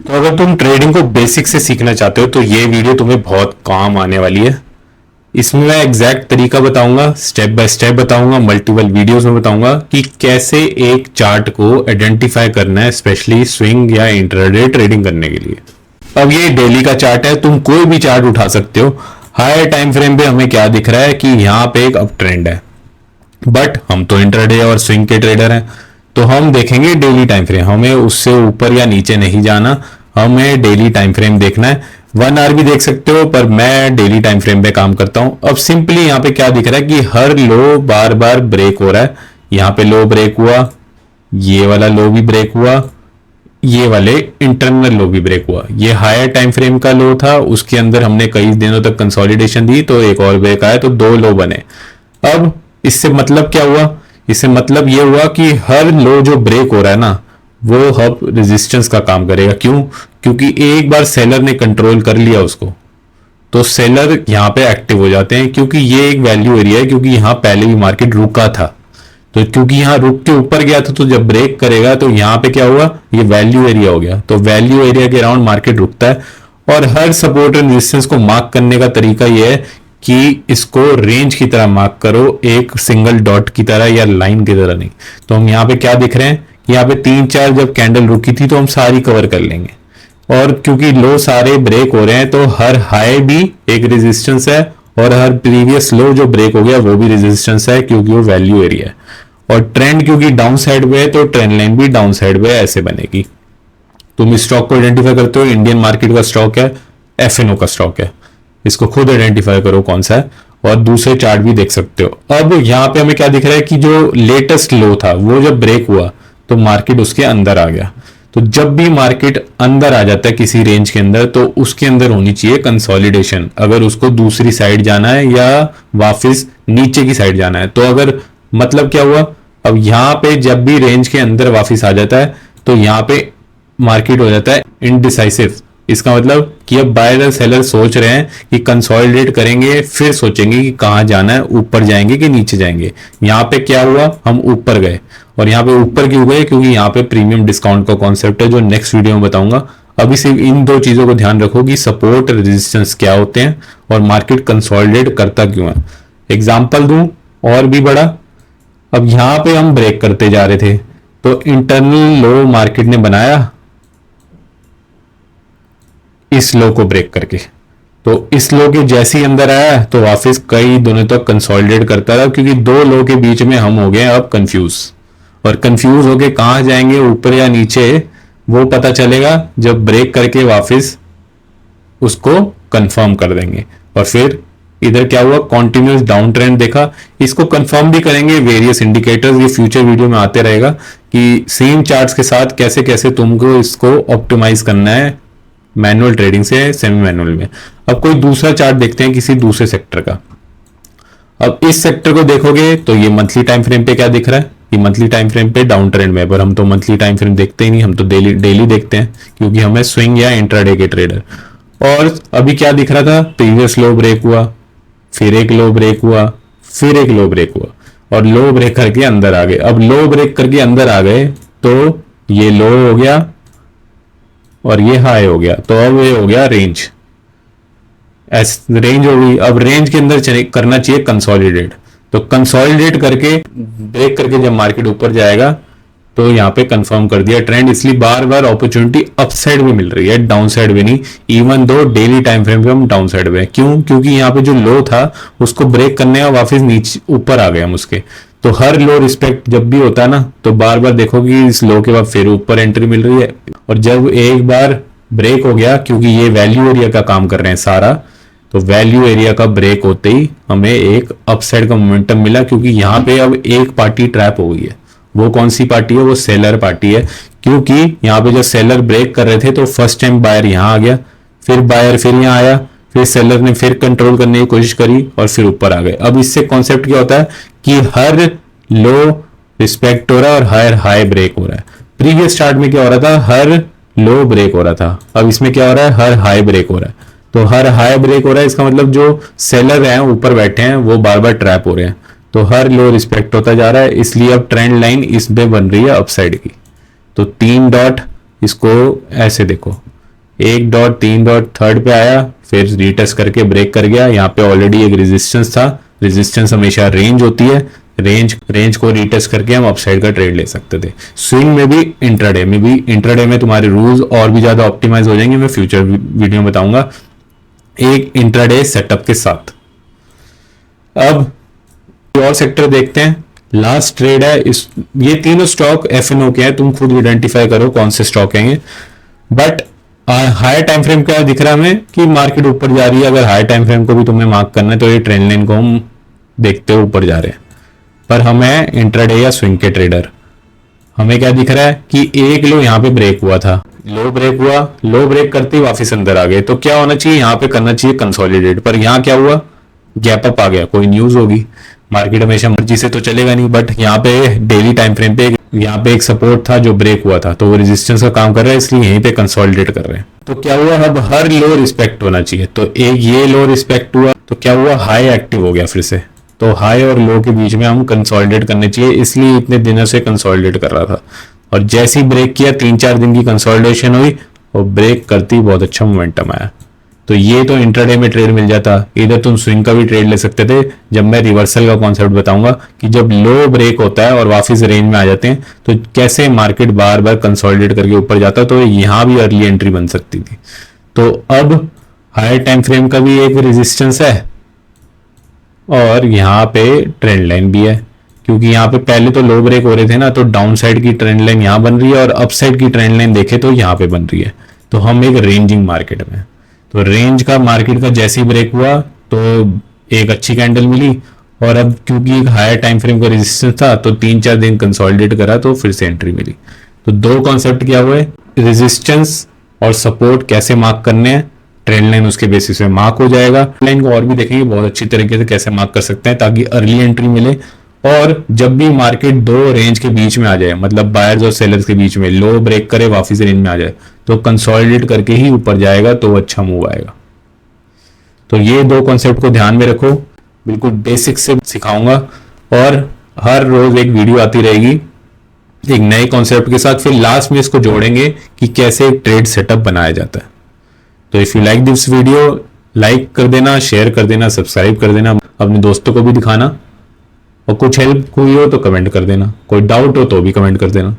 तो अगर तुम ट्रेडिंग को बेसिक से सीखना चाहते हो तो ये वीडियो तुम्हें बहुत काम आने वाली है। इसमें मैं एग्जैक्ट तरीका बताऊंगा, स्टेप बाय स्टेप बताऊंगा, मल्टीपल वीडियोस में बताऊंगा कि कैसे एक चार्ट को आइडेंटिफाई करना है, स्पेशली स्विंग या इंट्राडे ट्रेडिंग करने के लिए। अब ये डेली का चार्ट है, तुम कोई भी चार्ट उठा सकते हो। हायर टाइम फ्रेम पे हमें क्या दिख रहा है कि यहाँ पे एक अप ट्रेंड है, बट हम तो इंट्राडे और स्विंग के ट्रेडर हैं, तो हम देखेंगे डेली टाइम फ्रेम। हमें उससे ऊपर या नीचे नहीं जाना, हमें डेली टाइम फ्रेम देखना है। 1 आवर भी देख सकते हो, पर मैं डेली टाइम फ्रेम पे काम करता हूं। अब सिंपली यहाँ पे क्या दिख रहा है कि हर लो बार बार ब्रेक हो रहा है। यहाँ पे लो ब्रेक हुआ, ये वाला लो भी ब्रेक हुआ, ये वाले इंटरनल लो भी ब्रेक हुआ। ये हायर टाइम फ्रेम का लो था, उसके अंदर हमने कई दिनों तक कंसोलिडेशन दी, तो एक और ब्रेक आया, तो 2 लो बने। अब इससे मतलब क्या हुआ? इससे मतलब ये हुआ कि हर लो जो ब्रेक हो रहा है ना, वो अब रेजिस्टेंस का काम करेगा। क्यों? क्योंकि एक बार सेलर ने कंट्रोल कर लिया उसको, तो सेलर यहाँ पे एक्टिव हो जाते हैं, क्योंकि ये एक वैल्यू एरिया है, क्योंकि यहाँ पहले भी मार्केट रुका था। तो क्योंकि यहाँ रुक के ऊपर गया था, तो जब ब्रेक करेगा तो यहाँ पे क्या हुआ, ये वैल्यू एरिया हो गया। तो वैल्यू एरिया के अराउंड मार्केट रुकता है। और हर सपोर्ट एंड रेजिस्टेंस को मार्क करने का तरीका यह है कि इसको रेंज की तरह मार्क करो, एक सिंगल डॉट की तरह या लाइन की तरह नहीं। तो हम यहाँ पे क्या दिख रहे हैं, यहाँ पे 3-4 जब कैंडल रुकी थी तो हम सारी कवर कर लेंगे। और क्योंकि लो सारे ब्रेक हो रहे हैं, तो हर हाई भी एक रेजिस्टेंस है, और हर प्रीवियस लो जो ब्रेक हो गया वो भी रेजिस्टेंस है, क्योंकि वो वैल्यू एरिया है। और ट्रेंड क्योंकि डाउन साइड पे है, तो ट्रेंड लाइन भी डाउन साइड पे ऐसे बनेगी। तुम इस स्टॉक को आइडेंटिफाई करते हो, इंडियन मार्केट का स्टॉक है, एफएनओ का स्टॉक है, इसको खुद आइडेंटिफाई करो कौन सा है, और दूसरे चार्ट भी देख सकते हो। अब यहाँ पे हमें क्या दिख रहा है कि जो लेटेस्ट लो था वो जब ब्रेक हुआ तो मार्केट उसके अंदर आ गया। तो जब भी मार्केट अंदर आ जाता है किसी रेंज के अंदर, तो उसके अंदर होनी चाहिए कंसोलिडेशन, अगर उसको दूसरी साइड जाना है या वापस नीचे की साइड जाना है। तो अगर मतलब क्या हुआ, अब यहाँ पे जब भी रेंज के अंदर वापस आ जाता है, तो यहाँ पे मार्केट हो जाता है इनडिसाइसिव। इसका मतलब कि अब बायर और सेलर सोच रहे हैं कि कंसोलिडेट करेंगे, फिर सोचेंगे कि कहां जाना है, ऊपर जाएंगे कि नीचे जाएंगे। यहाँ पे क्या हुआ, हम ऊपर गए। और यहाँ पे ऊपर क्यों गए? क्योंकि यहाँ पे प्रीमियम डिस्काउंट का कॉन्सेप्ट है, जो नेक्स्ट वीडियो में बताऊंगा। अभी सिर्फ इन 2 चीजों को ध्यान रखो कि सपोर्ट रेजिस्टेंस क्या होते हैं और मार्केट कंसोलिडेट करता क्यों है। एग्जाम्पल दूं और भी बड़ा, अब यहाँ पे हम ब्रेक करते जा रहे थे, तो इंटरनल लो मार्केट ने बनाया इस लो को ब्रेक करके। तो इस लो के जैसे ही अंदर आया तो वापस कई दिनों तक कंसोलिडेट करता रहा, क्योंकि 2 लो के बीच में हम हो गए अब कंफ्यूज। और कंफ्यूज होके कहां जाएंगे, ऊपर या नीचे, वो पता चलेगा जब ब्रेक करके वापस उसको कंफर्म कर देंगे। और फिर इधर क्या हुआ, कॉन्टिन्यूस डाउन ट्रेंड देखा। इसको कंफर्म भी करेंगे वेरियस इंडिकेटर्स, ये फ्यूचर वीडियो में आते रहेगा कि सेम चार्ट्स के साथ कैसे कैसे तुमको इसको ऑप्टिमाइज करना है मैनुअल ट्रेडिंग से सेमी मैनुअल में। अब कोई दूसरा चार्ट देखते हैं किसी दूसरे सेक्टर का। अब इस सेक्टर को देखोगे तो ये मंथली टाइम फ्रेम पे क्या दिख रहा है, ये मंथली टाइम फ्रेम पे डाउन ट्रेंड में, पर हम तो मंथली टाइम फ्रेम देखते ही नहीं, हम तो डेली देखते हैं, क्योंकि हमें स्विंग या इंट्राडे के ट्रेडर। और अभी क्या दिख रहा था, प्रीवियस लो ब्रेक हुआ, फिर एक लो ब्रेक हुआ, फिर एक लो ब्रेक हुआ, और लो ब्रेक करके अंदर आ गए। अब लो ब्रेक करके अंदर आ गए तो ये लो हो गया और ये हाई हो गया, तो अब ये हो गया रेंज। रेंज हो गई। अब रेंज के अंदर करना चाहिए कंसोलिडेट। तो कंसोलिडेट करके ब्रेक करके जब मार्केट ऊपर जाएगा तो यहाँ पे कंफर्म कर दिया ट्रेंड, इसलिए बार बार अपॉर्चुनिटी अपसाइड में मिल रही है, डाउन साइड में नहीं। Even though daily time frame पे हम डाउन साइड में। क्यों? क्योंकि यहाँ पे जो लो था उसको ब्रेक करने का वापस नीचे ऊपर आ गए हम उसके। तो हर लो रिस्पेक्ट जब भी होता है ना, तो बार बार देखोगे कि इस लो के बाद फिर ऊपर एंट्री मिल रही है। और जब एक बार ब्रेक हो गया, क्योंकि ये वैल्यू एरिया का काम कर रहे हैं सारा, तो वैल्यू एरिया का ब्रेक होते ही हमें एक अपसाइड का मोमेंटम मिला, क्योंकि यहाँ पे अब एक पार्टी ट्रैप हो गई है। वो कौन सी पार्टी है? वो सेलर पार्टी है। क्योंकि यहाँ पे जब सेलर ब्रेक कर रहे थे तो फर्स्ट टाइम बायर यहाँ आ गया, फिर बायर फिर यहाँ आया, फिर सेलर ने फिर कंट्रोल करने की कोशिश करी और फिर ऊपर आ गए। अब इससे कॉन्सेप्ट क्या होता है कि हर लो रिस्पेक्ट हो रहा है और हर हाई ब्रेक हो रहा है। प्रीवियस चार्ट में क्या हो रहा था? हर लो ब्रेक हो रहा था। अब इसमें क्या हो रहा है? हर हाई ब्रेक हो रहा है। तो हर हाई ब्रेक हो रहा है, इसका मतलब जो सेलर हैं ऊपर बैठे हैं वो बार बार ट्रैप हो रहे हैं। तो हर लो रिस्पेक्ट होता जा रहा है, इसलिए अब ट्रेंड लाइन इस पे बन रही है अपसाइड की। तो 3 डॉट, इसको ऐसे देखो, 1 डॉट 3 डॉट थर्ड पे आया, फिर रीटेस्ट करके ब्रेक कर गया। यहाँ पे ऑलरेडी एक रेजिस्टेंस था, रेजिस्टेंस हमेशा रेंज होती है, रेंज को रीटेस्ट करके हम अपसाइड का ट्रेड ले सकते थे। स्विंग में भी इंट्राडे में तुम्हारे रूल्स और भी ज्यादा ऑप्टिमाइज हो जाएंगे, मैं फ्यूचर वीडियो में बताऊंगा एक इंट्राडे सेटअप के साथ। अब और सेक्टर देखते हैं, लास्ट ट्रेड है इस, ये तीनों स्टॉक एफएनओ के हैं, तुम खुद आइडेंटिफाई करो कौन से स्टॉक हैं ये। बट हायर टाइम फ्रेम क्या दिख रहा है हमें कि मार्केट ऊपर जा रही है। अगर हायर टाइम फ्रेम को भी तुम्हें मार्क करना है तो ये ट्रेंड लाइन को हम देखते हुए ऊपर जा रहे हैं। पर हमें इंट्राडे या स्विंग के ट्रेडर, हमें क्या दिख रहा है कि एक लो यहाँ पे ब्रेक हुआ था, लो ब्रेक हुआ, लो ब्रेक करते ही वापस अंदर आ गए, तो क्या होना चाहिए यहाँ पे करना चाहिए कंसोलिडेट। पर यहाँ क्या हुआ, गैप अप आ गया, कोई न्यूज होगी, मार्केट हमेशा मर्जी से तो चलेगा नहीं। बट यहाँ पे डेली टाइम फ्रेम पे यहाँ पे एक सपोर्ट था जो ब्रेक हुआ था, तो वो रेजिस्टेंस का काम कर रहा है, इसलिए यहीं पे कंसोलिडेट कर रहे हैं। तो क्या हुआ, अब हर लो रिस्पेक्ट होना चाहिए, तो एक ये लो रिस्पेक्ट हुआ, तो क्या हुआ, हाई एक्टिव हो गया फिर से। तो हाई और लो के बीच में हम कंसोलिडेट करने चाहिए, इसलिए इतने दिनों से कंसोलिडेट कर रहा था। और जैसे ही ब्रेक किया, 3-4 दिन की कंसोलिडेशन हुई और ब्रेक करती बहुत अच्छा मोमेंटम आया। तो ये तो इंट्राडे में ट्रेड मिल जाता। इधर तुम स्विंग का भी ट्रेड ले सकते थे। जब मैं रिवर्सल का कॉन्सेप्ट बताऊंगा कि जब लो ब्रेक होता है और वापस रेंज में आ जाते हैं तो कैसे मार्केट बार बार कंसोलिडेट करके ऊपर जाता है, तो यहां भी अर्ली एंट्री बन सकती थी। तो अब हायर टाइम फ्रेम का भी एक रेजिस्टेंस है और यहाँ पे ट्रेंड लाइन भी है, क्योंकि यहाँ पे पहले तो लो ब्रेक हो रहे थे ना, तो डाउन साइड की ट्रेंड लाइन यहाँ बन रही है और अप साइड की ट्रेंड लाइन देखे तो यहाँ पे बन रही है। तो हम एक रेंजिंग मार्केट में, तो रेंज का मार्केट का जैसे ही ब्रेक हुआ तो एक अच्छी कैंडल मिली, और अब क्योंकि एक हायर टाइम फ्रेम का रेजिस्टेंस था तो 3-4 दिन कंसोलिडेट करा तो फिर से एंट्री मिली। तो दो कॉन्सेप्ट क्या हुए, रेजिस्टेंस और सपोर्ट कैसे मार्क करने हैं, ट्रेंड लाइन उसके बेसिस पे मार्क हो जाएगा। लाइन को और भी देखेंगे बहुत अच्छी तरीके से कैसे मार्क कर सकते हैं ताकि अर्ली एंट्री मिले। और जब भी मार्केट दो रेंज के बीच में आ जाए, मतलब बायर्स और सेलर्स के बीच में, लो ब्रेक करे वापस रेंज में आ जाए, तो कंसोलिडेट करके ही ऊपर जाएगा, तो अच्छा मूव आएगा। तो ये दो कॉन्सेप्ट को ध्यान में रखो, बिल्कुल बेसिक से सिखाऊंगा और हर रोज एक वीडियो आती रहेगी एक नए कॉन्सेप्ट के साथ। फिर लास्ट में इसको जोड़ेंगे कि कैसे एक ट्रेड सेटअप बनाया जाता है। तो if you like this video, like कर देना, शेयर कर देना, सब्सक्राइब कर देना, अपने दोस्तों को भी दिखाना, और कुछ हेल्प हुई हो तो कमेंट कर देना, कोई डाउट हो तो भी कमेंट कर देना।